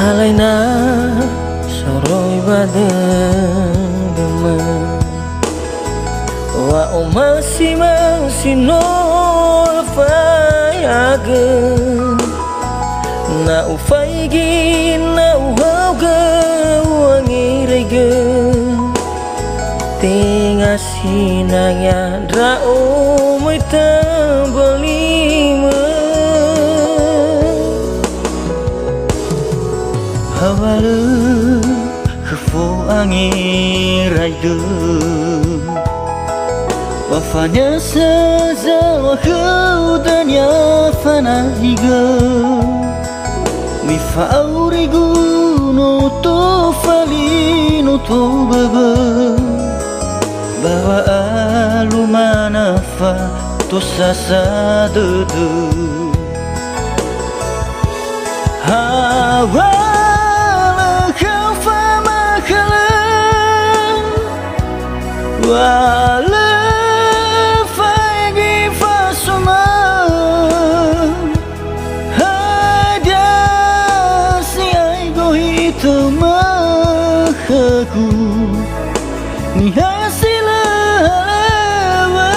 Alaina soroi badeng demen wa masih no fayagen na ufaigi na uhauge wangirege tinga sinanya drao mita belima hawale kefo angiraide wafanya sezawah keudanya fana higa mifa aurigu no to fali no to baba bawa alumana fa to sasa dedu hawa khafa makalan wala aku ni hasil hawa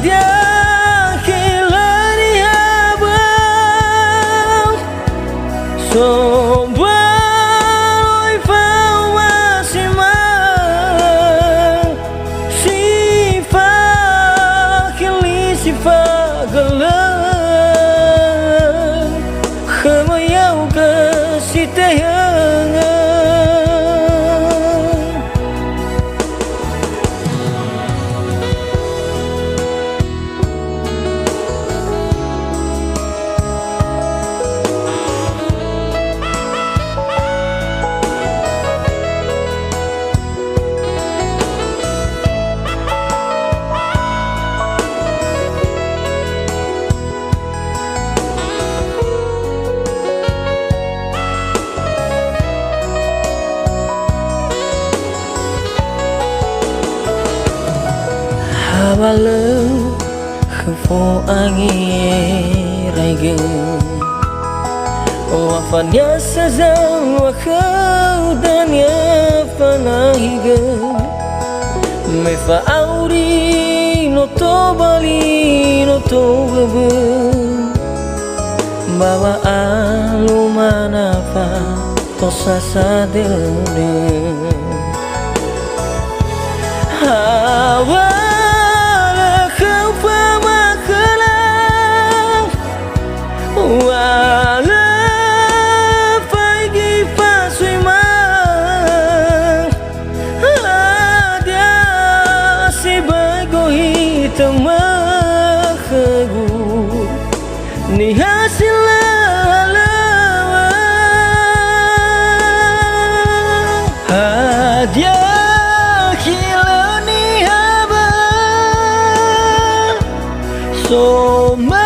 dia khilani abang somboi fau masimang sifat khili sifat gelang khamayau ke sitayangan walau kefo angiraige wafanya sezang wakau dan ya fanahiga mefa auri no to bali no to bebe bawa alumana fa to sasa dene hawa wala pagi pasui mang dia si bago hitam makhagu ni hasil lawa dia khilani haba soma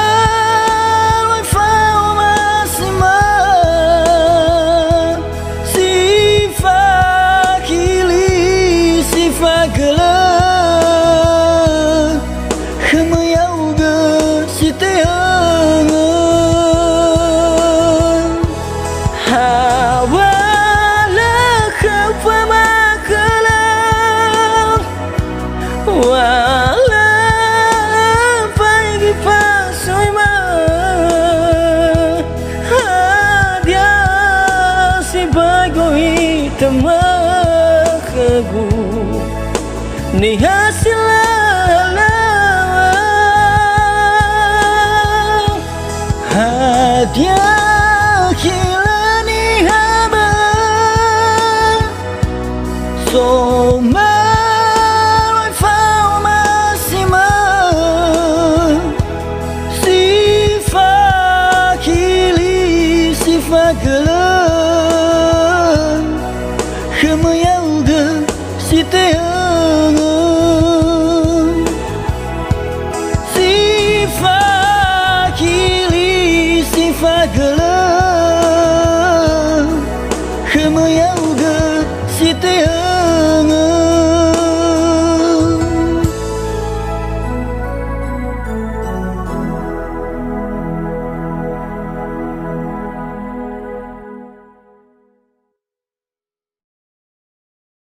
wala pagi pasui mang dia si bago hitam makhagu ni hasil lawa dia khilani haba soma good.